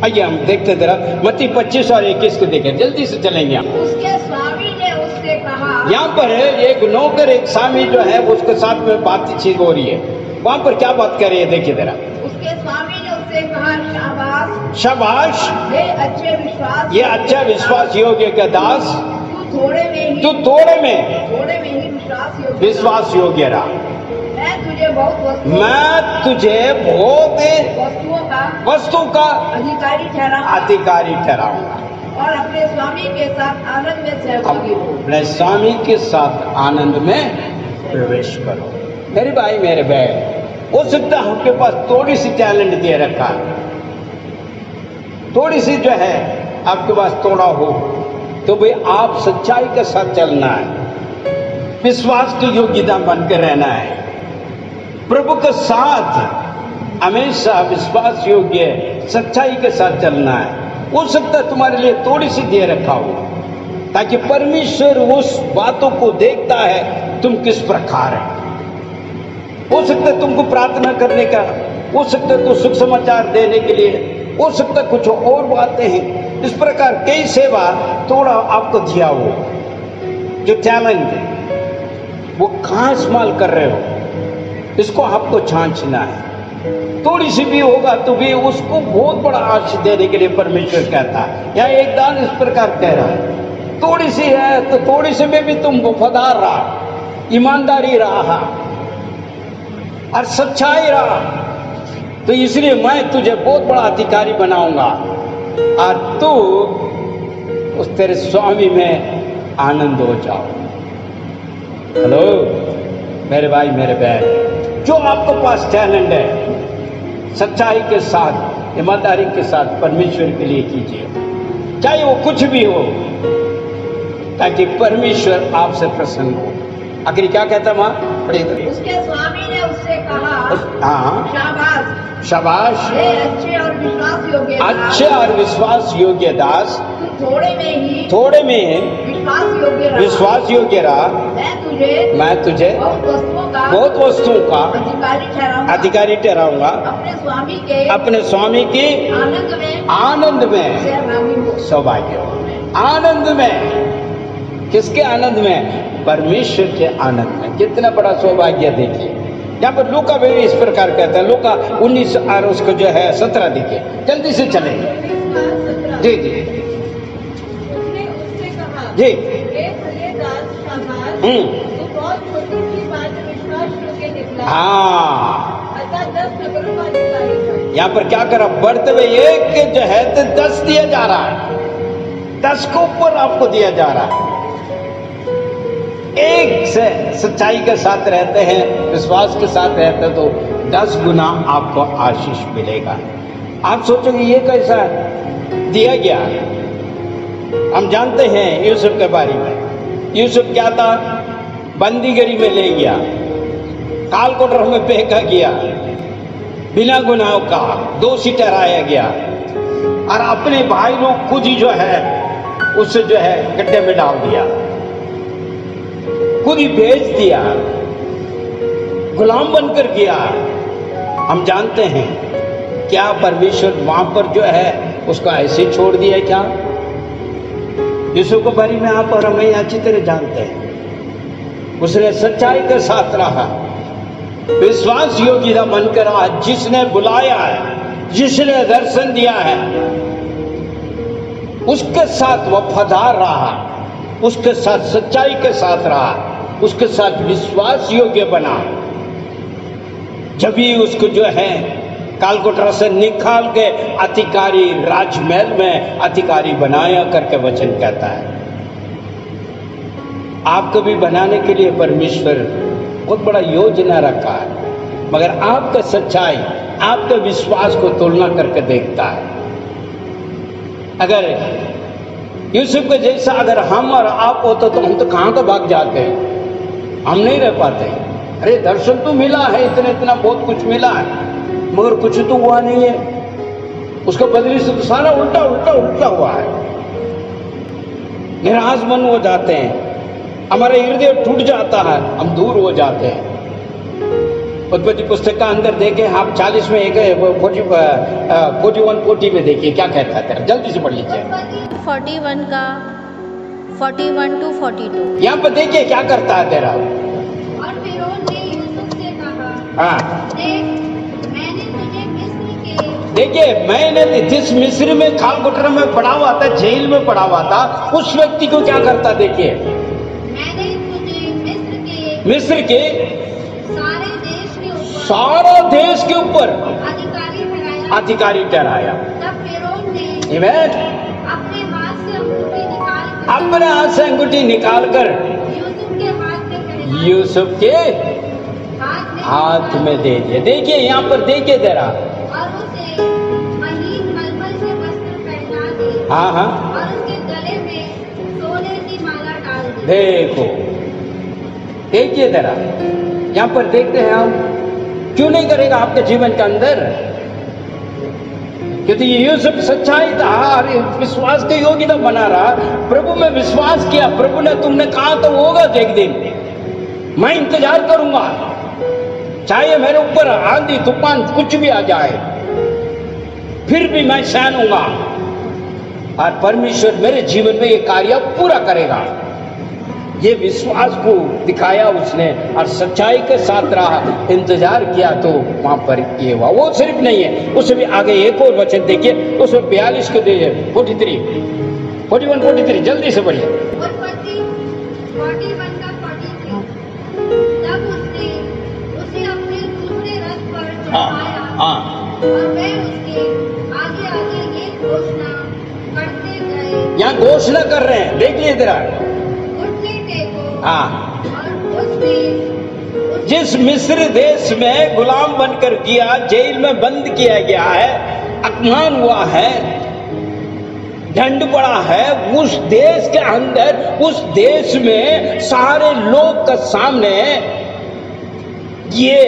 आइए हम देखते जरा मत्ती 25 और 21 को देखें, जल्दी से चलेंगे हम। उसके स्वामी ने उससे कहा, यहाँ पर एक नौकर एक स्वामी जो है उसके साथ में बातचीत हो रही है। वहां पर क्या बात कर रही है देखिए जरा। उसके स्वामी ने उससे कहा, शाबाश शाबाश, ये अच्छा विश्वास योग्य का दास, तू थोड़े में विश्वास योग्य रहा। मैं तुझे बहुत वस्तु का अधिकारी ठहराऊंगा और अपने स्वामी के साथ आनंद में सहभागी हो। अपने स्वामी के साथ आनंद में प्रवेश करो। मेरे भाई मेरे बहन, हो सकता है आपके पास थोड़ी सी टैलेंट दे रखा है, थोड़ी सी जो है आपके पास थोड़ा हो, तो भाई आप सच्चाई के साथ चलना है, विश्वास की योग्यता बनकर रहना है, प्रभु के साथ हमेशा विश्वास योग्य सच्चाई के साथ चलना है। हो सकता है तुम्हारे लिए थोड़ी सी दे रखा हो, ताकि परमेश्वर उस बातों को देखता है तुम किस प्रकार है। हो सकता है तुमको प्रार्थना करने का, हो सकता है तो सुख समाचार देने के लिए, हो सकता है कुछ और बातें हैं। इस प्रकार कई सेवा थोड़ा आपको दिया हो, जो टैलेंट है वो कहाँ इस्तेमाल कर रहे हो, इसको आपको जांचना है। थोड़ी सी भी होगा तो भी उसको बहुत बड़ा आशीष देने के लिए परमेश्वर कहता है। यहाँ एक दान इस प्रकार कह रहा है, थोड़ी सी है तो थोड़ी सी में भी तुम वफादार रहा, ईमानदारी रहा और सच्चाई रहा, तो इसलिए मैं तुझे बहुत बड़ा अधिकारी बनाऊंगा और तू उस तेरे स्वामी में आनंद हो जाओ। हेलो मेरे भाई मेरे बहन, जो आपके पास टैलेंट है सच्चाई के साथ ईमानदारी के साथ परमेश्वर के लिए कीजिए, चाहे वो कुछ भी हो, ताकि परमेश्वर आपसे प्रसन्न हो। आखिर क्या कहता माँ? उसके स्वामी ने उससे कहा, हाँ शाबाश शाबाश, हे अच्छे और विश्वास योग्य दास, अच्छे और विश्वास योग्य दास, तू थोड़े में विश्वास योग्य रहा, मैं तुझे बहुत वस्तुओं का अधिकारी ठहराऊंगा। अपने स्वामी की आनंद में सौभाग्य हो। आनंद में, किसके आनंद में? परमेश्वर के आनंद में। कितना बड़ा सौभाग्य देखिए। यहाँ पर लूका भी इस प्रकार कहता है, लूका 19 और उसको जो है 17 देखिए, जल्दी से चले। जी जी उसने उससे कहा, जी हे भले दास, शाबाश, तू बहुत छोटी सी बात में विश्वास योग्य निकला। हाँ, अतः 10 नगरों का अधिकारी बन। यहाँ पर क्या करा? बढ़ते हुए एक जो है तो 10 दिया जा रहा है, 10 को ऊपर आपको दिया जा रहा है। एक से सच्चाई के साथ रहते हैं, विश्वास के साथ रहते हैं तो 10 गुना आपको आशीष मिलेगा। आप सोचोगे ये कैसा दिया गया? हम जानते हैं यूसुफ के बारे में। यूसुफ क्या था? बंदीगरी में ले गया, काल कोठर में फेंका गया, बिना गुनाह का दोषी ठहराया गया और अपने भाई लोग खुद ही जो है उसे जो है गड्ढे में डाल दिया, खुद ही भेज दिया, गुलाम बनकर गया। हम जानते हैं क्या परमेश्वर वहां पर जो है उसको ऐसे छोड़ दिया क्या? यूसुफ के बारे में आप और हमें अच्छी तरह जानते हैं। उसने सच्चाई के साथ रहा, विश्वास योग्यता बनकर रहा। जिसने बुलाया है, जिसने दर्शन दिया है, उसके साथ वफादार रहा, उसके साथ सच्चाई के साथ रहा, उसके साथ विश्वास योग्य बना। जब भी उसको जो है कालकोठरा से निकाल के अधिकारी, राजमहल में अधिकारी बनाया करके वचन कहता है। आपको भी बनाने के लिए परमेश्वर बहुत बड़ा योजना रखा है, मगर आपका सच्चाई, आपके विश्वास को तुलना करके देखता है। अगर यूसुफ के जैसा अगर हम और आप होते तो हम तो कहाँ को भाग जाते हैं, हम नहीं रह पाते। अरे दर्शन तो मिला है, इतना इतना बहुत कुछ मिला है, मगर कुछ तो हुआ नहीं है। उसके बदले से तो सारा उल्टा उल्टा उल्टा हुआ है। निराश मन हो जाते हैं, हमारा हृदय टूट जाता है, हम दूर हो जाते हैं। उत्पत्ति पुस्तक का अंदर देखें आप 40 में 41-40 में देखिए क्या कहता है। जल्दी से पढ़ लीजिए 41 का 41 to 42। यहाँ पर देखिए क्या करता है तेरा। और फिरौन ने यूसुफ से कहा, हाँ देखिए मैंने तुझे जिस मिस्र में खालकोठरा में पड़ा हुआ था, जेल में पड़ा हुआ था, उस व्यक्ति को क्या करता देखिए। मैंने तुझे मिस्र के सारे देश के ऊपर अधिकारी ठहराया। तब फिरौन ने Amen? अपने हाथ से अंगूठी निकाल कर यूसुफ के हाथ में दे दिया। देखिए यहाँ पर देखिए जरा। और उसे महीन मलमल से वस्त्र पहना दिए। हाँ हाँ और उसके गले में सोने की माला डाल दी। देखो देखिए जरा, यहाँ पर देखते हैं हम। क्यों नहीं करेगा आपके जीवन के अंदर? क्योंकि यूसुफ सच्चाई था और विश्वास के योग्यता बना रहा। प्रभु में विश्वास किया, प्रभु ने तुमने कहा तो होगा एक दिन, मैं इंतजार करूंगा, चाहे मेरे ऊपर आंधी तूफान कुछ भी आ जाए, फिर भी मैं सहन हूंगा और परमेश्वर मेरे जीवन में ये कार्य पूरा करेगा। ये विश्वास को दिखाया उसने और सच्चाई के साथ रहा, इंतजार किया, तो वहां पर ये हुआ। वो सिर्फ नहीं है, उससे भी आगे एक और वचन देखिए, उसमें 42 को दे 43 41 43 जल्दी से बढ़िए। उत्पत्ति 41 का 43। तब उसने उसे अपने दूसरे रथ पर चढ़ाया और वे उसके आगे आगे ये घोषणा करते गए। यहाँ घोषणा कर रहे हैं, देखिए जरा। हाँ, और उसने जिस मिस्र देश में गुलाम बनकर गया, जेल में बंद किया गया है, अपमान हुआ है, दंड पड़ा है, उस देश के अंदर, उस देश में सारे लोग के सामने ये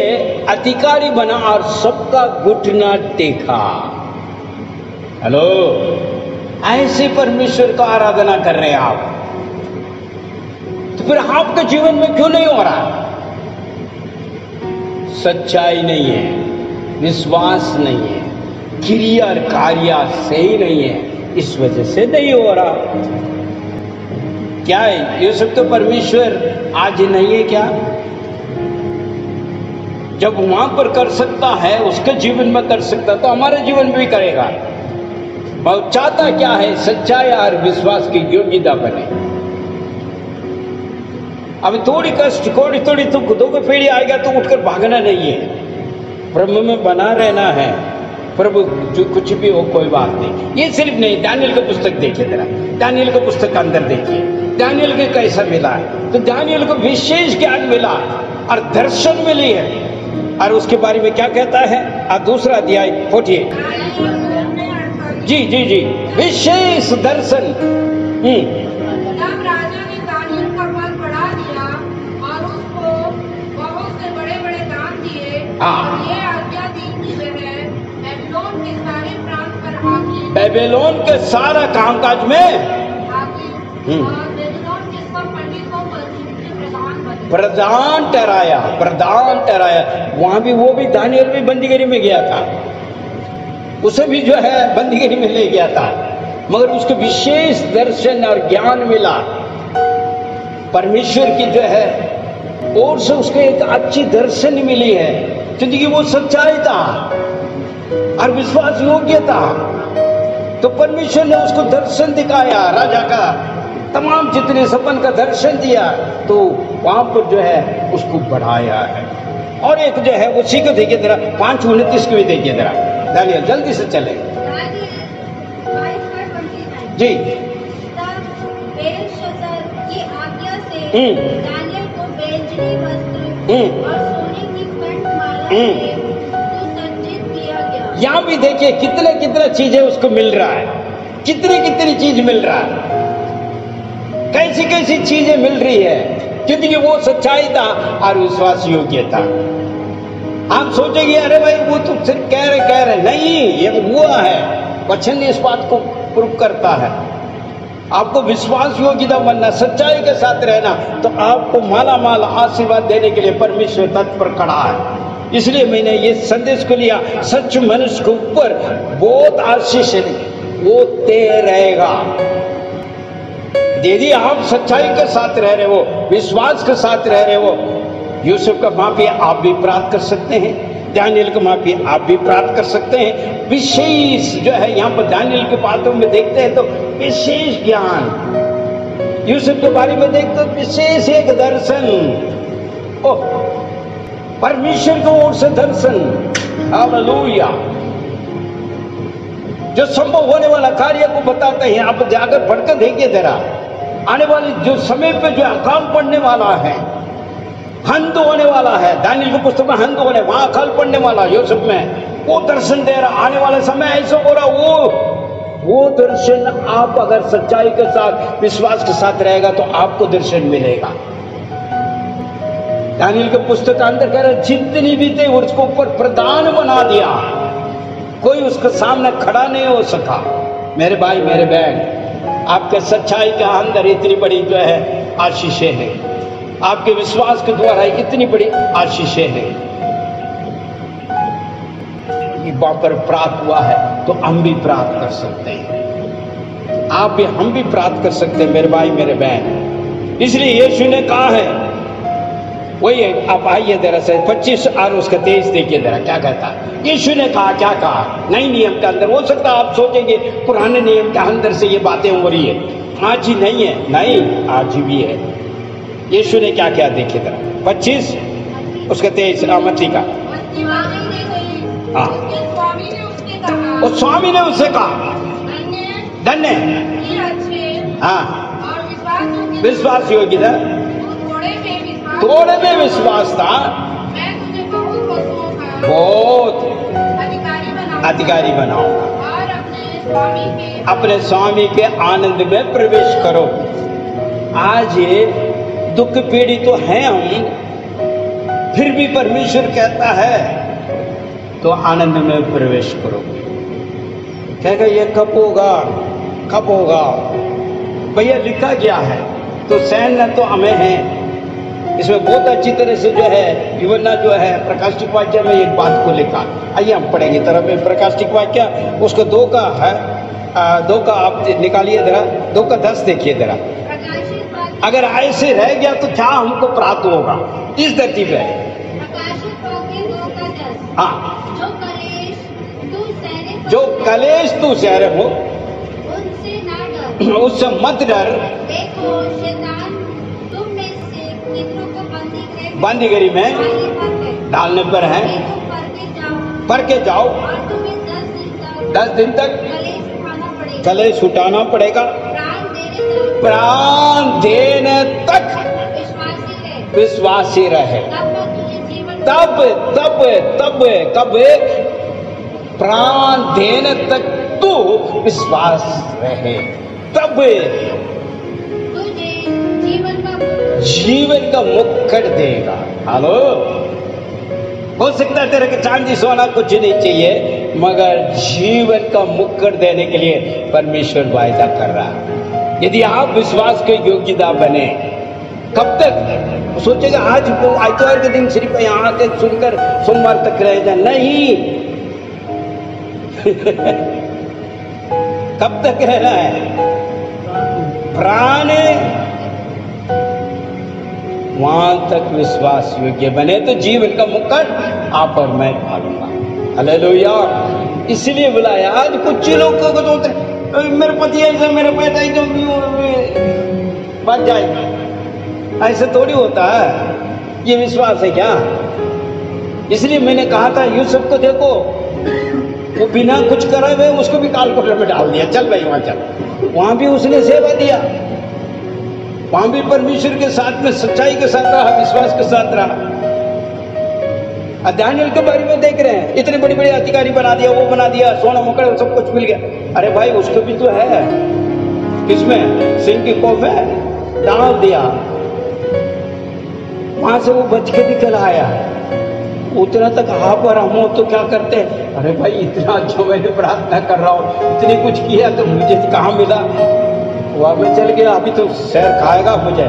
अधिकारी बना और सबका घुटना टेका। हेलो, ऐसे परमेश्वर का आराधना कर रहे हैं आप, तो फिर आपके जीवन में क्यों नहीं हो रहा? सच्चाई नहीं है, विश्वास नहीं है, क्रिया और कार्य सही नहीं है, इस वजह से नहीं हो रहा। क्या है ये सब? तो परमेश्वर आज नहीं है क्या? जब वहां पर कर सकता है, उसके जीवन में कर सकता, तो हमारे जीवन में भी करेगा। और चाहता क्या है? सच्चाई और विश्वास की योग्यता बने। अब थोड़ी कष्ट, थोड़ी दुख, दुख पीढ़ी आएगा तो उठकर भागना नहीं है, प्रभु में बना रहना है। प्रभु जो कुछ भी हो, कोई बात नहीं। ये सिर्फ नहीं, दानियल की पुस्तक देखिए जरा, दानियल की पुस्तक के अंदर देखिए, दानियल के कैसा मिला है। तो दानियल को विशेष ज्ञान मिला और दर्शन मिली है, और उसके बारे में क्या कहता है? दूसरा अध्याय 48। जी जी जी, विशेष दर्शन। तब राजा ने दानियल का पद बढ़ा दिया और उसको बहुत से बड़े बड़े दान दिए और ये आज्ञा दी कि वह बेबीलोन के सारे प्रांत पर हाकिम, बेबीलोन के सारा कामकाज में हाकिम और बेबीलोन के सब पंडितों पर उनके प्रधान बने। प्रधान ठहराया। वहां भी वो भी दानियल भी बंदीगृह में गया था, उसे भी जो है बंदीगृह में ले गया था, मगर उसको विशेष दर्शन और ज्ञान मिला परमेश्वर की जो है और से उसको एक अच्छी दर्शन मिली है, क्योंकि वो सच्चाई था और विश्वास योग्य था। तो परमेश्वर ने उसको दर्शन दिखाया, राजा का तमाम जितने सपन का दर्शन दिया, तो वहां पर जो है उसको बढ़ाया है। और एक जो है उसी को देखिए जरा, 5:29 को भी देखिए जरा, दानियल जल्दी से चले जी। तब बेलशस्सर की आज्ञा से दानियल को बैंजनी वस्त्र और सोने की कंठमाला से सुसज्जित किया गया। यहाँ भी देखिए कितने कितने चीजें उसको मिल रहा है, कितनी चीज मिल रहा है, कैसी कैसी चीजें मिल रही है, क्योंकि वो सच्चाई था और विश्वास योग्य था। आप सोचेंगे अरे भाई वो तो सिर्फ कह रहे, नहीं, ये हुआ है। वचन इस बात को प्रूव करता है। आपको विश्वास योग्यता बनना, सच्चाई के साथ रहना, तो आपको माला माल आशीर्वाद देने के लिए परमेश्वर तत्पर खड़ा है। इसलिए मैंने ये संदेश को लिया, सच मनुष्य के ऊपर बहुत आशीष वो दे रहेगा। यदि आप सच्चाई के साथ रह रहे हो, विश्वास के साथ रह रहे हो, यूसुफ का माफी आप भी प्राप्त कर सकते हैं, दानियल का माफी आप भी प्राप्त कर सकते हैं। विशेष जो है यहाँ पर दानियल के बातों में देखते हैं तो विशेष ज्ञान, यूसुफ के बारे में देखते तो विशेष एक दर्शन, ओह परमेश्वर की ओर से दर्शन, हालेलुया, जो संभव होने वाला कार्य को बताते हैं। आप जाकर पढ़कर देखिए जरा, आने वाले जो समय पे जो अकाल पड़ने वाला है, हंद होने वाला है, दानियल की पुस्तक में हंद होने, वहां अकाल पड़ने वाला यूसुफ में वो दर्शन दे रहा। आने वाले समय ऐसा हो रहा, वो दर्शन आप अगर सच्चाई के साथ, विश्वास के साथ रहेगा तो आपको दर्शन मिलेगा। दानियल के पुस्तक के अंदर कह रहे जितनी भी थे उसको ऊपर प्रधान बना दिया, कोई उसके सामने खड़ा नहीं हो सका। मेरे भाई मेरे बहन, आपके सच्चाई के अंदर इतनी बड़ी जो है आशीषें हैं, आपके विश्वास के द्वारा इतनी बड़ी आशीषें हैं। वहां पर प्राप्त हुआ है तो हम भी प्राप्त कर सकते हैं, आप भी हम भी प्राप्त कर सकते हैं मेरे भाई मेरे बहन। इसलिए यीशु ने कहा है, वही है, आप आइए जरा से 25 और उसका 23 देखिए जरा क्या कहता है। यीशु ने कहा, क्या कहा? नए नियम के अंदर, हो सकता है आप सोचेंगे पुराने नियम के अंदर से ये बातें हो रही है, आज ही नहीं है, नहीं आज ही भी है। यीशु ने क्या क्या देखिए जरा 25 उसका 23 मत्ती का। हाँ, उस स्वामी ने उससे कहा, धन्य हाँ विश्वास योग्यता, थोड़े में विश्वास था, बहुत अधिकारी बनाऊंगा, अपने स्वामी के आनंद में प्रवेश करो। आज ये दुख पीड़ी तो है हम, फिर भी परमेश्वर कहता है तो आनंद में प्रवेश करो। कहेगा ये कब होगा, कब होगा? भैया लिखा गया है तो सैन्य तो हमें है। इसमें बहुत अच्छी तरह से जो है यूवना जो है प्रकाशिक वाक्य में एक बात को लिखा। आइए हम पढ़ेंगे तरफ में प्रकाशिक वाक्य, उसको 2 का है, 2 का आप निकालिए जरा, 2 का 10 देखिए जरा। अगर ऐसे रह गया तो क्या हमको प्राप्त होगा इस धरती पे? हाँ, जो कलेश तू सह रहे हो उनसे ना डर, उससे मत डर। देखो शैतान तुम में से कितनों को बंदीगरी में डालने पर है, पढ़ के जाओ, और तुम्हें 10 दिन तक कलेश उठाना पड़ेगा, प्राण देने तक विश्वासी रहे। तब तब तब कब प्राण देने तक तू विश्वास रहे, तब जीवन का मुक्कड़ देगा। हेलो, हो सकता है तेरे के चांदी सोना कुछ नहीं चाहिए, मगर जीवन का मुक्कड़ देने के लिए परमेश्वर वायदा कर रहा है। यदि आप विश्वास के योग्यता बने, कब तक सोचेगा आज आइतवार के दिन सिर्फ यहाँ आके सुनकर सोमवार तक रह जा, नहीं कब तक रहना है? प्राण वहां तक विश्वास योग्य बने तो जीवन का मुक्कड़ आप और मैं पालूंगा। हालेलुया। इसलिए बुलाया। आज कुछ लोगों को तो मेरे पति ऐसा, मेरे बेटा एकदम बच जाएगा, ऐसे थोड़ी होता है। ये विश्वास है क्या? इसलिए मैंने कहा था यूसुफ को देखो, वो बिना कुछ करे हुए उसको भी कालकोठरी में डाल दिया, चल भाई वहां चल। वहां भी उसने सेवा दिया, वहां भी परमेश्वर के साथ में सच्चाई के साथ रहा, विश्वास के साथ रहा। दानिएल के बारे में देख रहे हैं, इतने बड़े बड़े अधिकारी बना दिया, वो बना दिया, सोना मुकड़ सब कुछ मिल गया। अरे भाई उसको भी तो है, किसमें? सिंह की कोफ में डाल दिया, वहां से वो बच के निकल आया। उतना तक हाँ पर हम हो तो क्या करते हैं? अरे भाई इतना अच्छा मैंने प्रार्थना कर रहा हूँ, इतने कुछ किया तो मुझे कहाँ मिला? वहां में चल गया, अभी तो शहर खाएगा मुझे,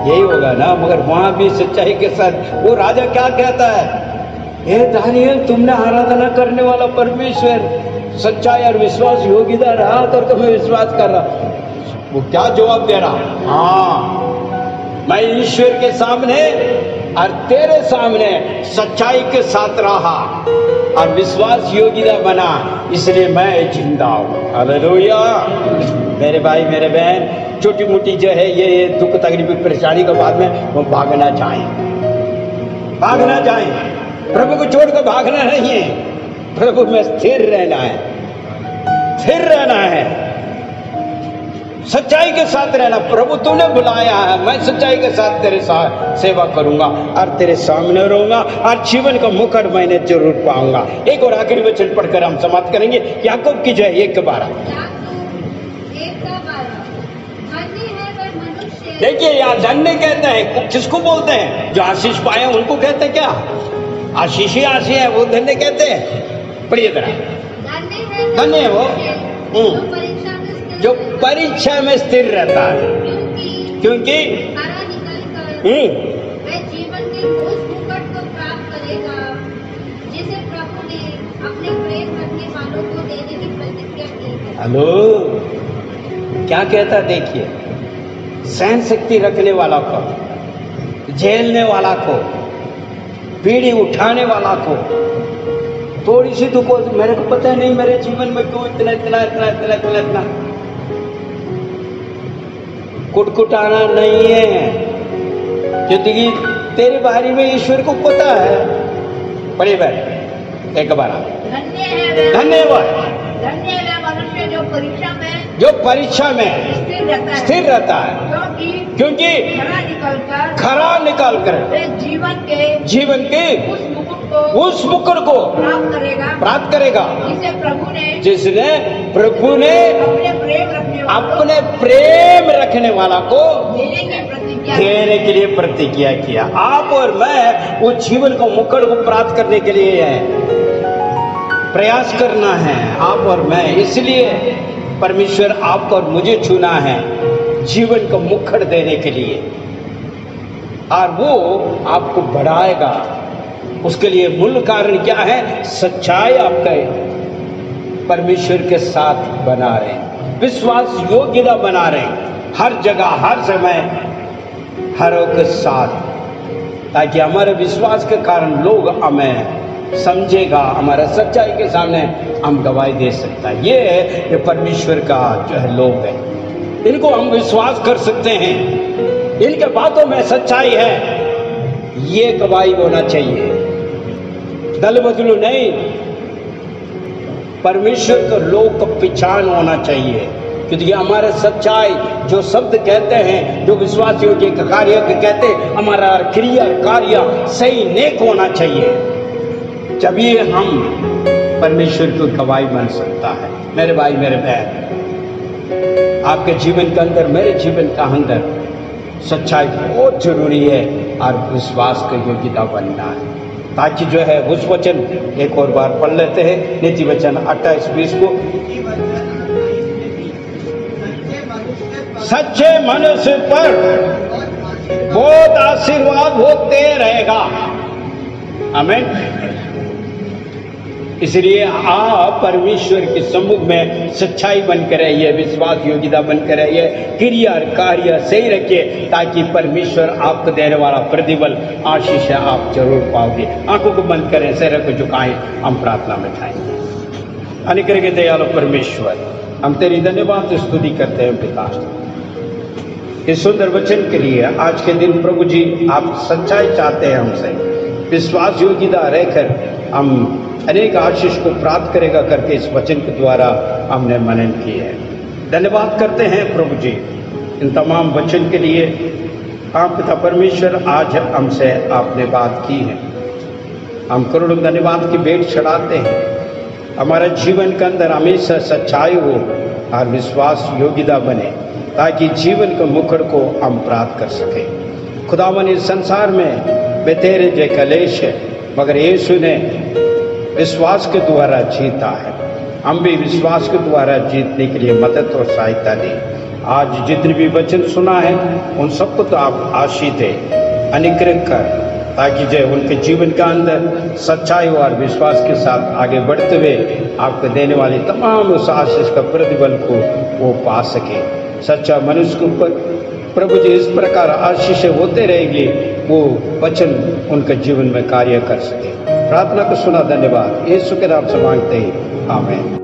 यही होगा ना। मगर वहां भी सच्चाई के साथ वो राजा क्या कहता है? हे दानिएल, तुमने आराधना करने वाला परमेश्वर सच्चाई और विश्वास योग्यता रहा तो तुम्हें विश्वास कर रहा। वो क्या जवाब दे रहा? हाँ, मैं ईश्वर के सामने और तेरे सामने सच्चाई के साथ रहा और विश्वास योग्यता बना, इसलिए मैं जिंदा हूं। हालेलुया। मेरे भाई मेरे बहन, छोटी मोटी जो है ये दुख तकलीफ परेशानी के बाद में वो भागना चाहें, भागना चाहें, प्रभु को छोड़कर भागना नहीं है, प्रभु में स्थिर रहना है, स्थिर रहना है, सच्चाई के साथ रहना। प्रभु तूने बुलाया है, मैं सच्चाई के साथ तेरे साथ सेवा करूंगा और तेरे सामने रहूंगा और जीवन का मुकुट मैंने जरूर पाऊंगा। एक और आखिरी वचन पढ़कर हम समाप्त करेंगे, याकूब की जो है 1:12। देखिए यहाँ धन्य कहते हैं, किसको बोलते हैं? जो आशीष पाए उनको कहते हैं। क्या आशीष ही आशीष है, वो धन्य कहते हैं। पढ़िए जरा। धन्य है वो जो परीक्षा में स्थिर रहता है, क्योंकि खरा निकलकर वह जीवन के उस मुकुट को प्राप्त करेगा जिसे प्रभु ने अपने प्रेम रखने वालों को देने की प्रतिज्ञा की है। हेलो, क्या कहता है देखिए, सहन शक्ति रखने वाला को, झेलने वाला को, पीढ़ी उठाने वाला को, थोड़ी सी दुख हो मेरे को पता नहीं मेरे जीवन में क्यों इतना इतना इतना इतना इतना इतना कुटकुटाना नहीं है, क्योंकि तेरे बारे में ईश्वर को पता है। पढ़िए भाई एक बार। धन्यवाद। धन्य है मनुष्य जो परीक्षा में स्थिर रहता है, क्योंकि खरा निकलकर जीवन के उस मुकुट को प्राप्त करेगा जिसने प्रभु ने अपने प्रेम रखने वाला को देने के लिए प्रतिज्ञा किया। आप और मैं उस जीवन को मुकुट को प्राप्त करने के लिए प्रयास करना है, आप और मैं। इसलिए परमेश्वर आपको और मुझे चुना है जीवन को मुकुट देने के लिए, और वो आपको बढ़ाएगा। उसके लिए मूल कारण क्या है? सच्चाई आपका परमेश्वर के साथ बना रहे, विश्वास योग्यता बना रहे हर जगह हर समय हर के साथ, ताकि हमारे विश्वास के कारण लोग हमें समझेगा, हमारा सच्चाई के सामने हम गवाही दे सकता है। ये परमेश्वर का जो है लोग है, इनको हम विश्वास कर सकते हैं, इनके बातों में सच्चाई है, ये गवाही होना चाहिए। दल बदलू नहीं, परमेश्वर के लोग को पहचान होना चाहिए, क्योंकि हमारे सच्चाई जो शब्द कहते हैं, जो विश्वास योग्य कार्य कहते हैं, हमारा क्रिया कार्य सही नेक होना चाहिए, जब ये हम परमेश्वर की गवाही बन सकता है। मेरे भाई मेरे बहन, आपके जीवन के अंदर मेरे जीवन का अंदर सच्चाई बहुत जरूरी है और विश्वास का योग्यता बनना है, ताकि जो है उस वचन एक और बार पढ़ लेते हैं, नीति वचन 28:20 को। सच्चे मनुष्य पर बहुत आशीर्वाद होते रहेगा। आमीन। इसलिए आप परमेश्वर के सम्मुख में सच्चाई बनकर रहिए, विश्वास योग्यता बनकर रहिए, क्रिया कार्य सही रखिए, ताकि परमेश्वर आपको देने वाला प्रतिफल आशीष आप जरूर पाओगे। आंखों को बंद करें, सिर को झुकाएं, हम प्रार्थना में जाएंगे। अनुग्रह के दयालु परमेश्वर, हम तेरी धन्यवाद स्तुति करते हैं पिता, इस सुंदर वचन के लिए। आज के दिन प्रभु जी आप सच्चाई चाहते हैं हमसे, विश्वास योग्यता रहकर हम अनेक आशीष को प्राप्त करेगा करके इस वचन के द्वारा हमने मनन की है। धन्यवाद करते हैं प्रभु जी इन तमाम वचन के लिए। आप पिता परमेश्वर, आज हमसे आपने बात की है, हम करोड़ों धन्यवाद की भेंट चढ़ाते हैं। हमारा जीवन के अंदर हमेशा सच्चाई हो और विश्वास योग्यता बने, ताकि जीवन के मुकुट को हम प्राप्त कर सके। खुदावन, इस संसार में बेतेरे जय कलेश है, मगर यीशु ने विश्वास के द्वारा जीता है। हम भी विश्वास के द्वारा जीतने के लिए मदद और सहायता दें। आज जितने भी वचन सुना है उन सबको तो आप आशीष दें, अनुग्रह कर, ताकि जो उनके जीवन का अंदर सच्चाई और विश्वास के साथ आगे बढ़ते हुए आपको देने वाली तमाम उस आशीष का प्रतिफल को वो पा सके। सच्चा मनुष्य के ऊपर प्रभु जी इस प्रकार आशीष होते रहेंगे, वो वचन उनके जीवन में कार्य कर सके। प्रार्थना को सुना, धन्यवाद। यीशु के नाम से मांगते हैं, आमीन।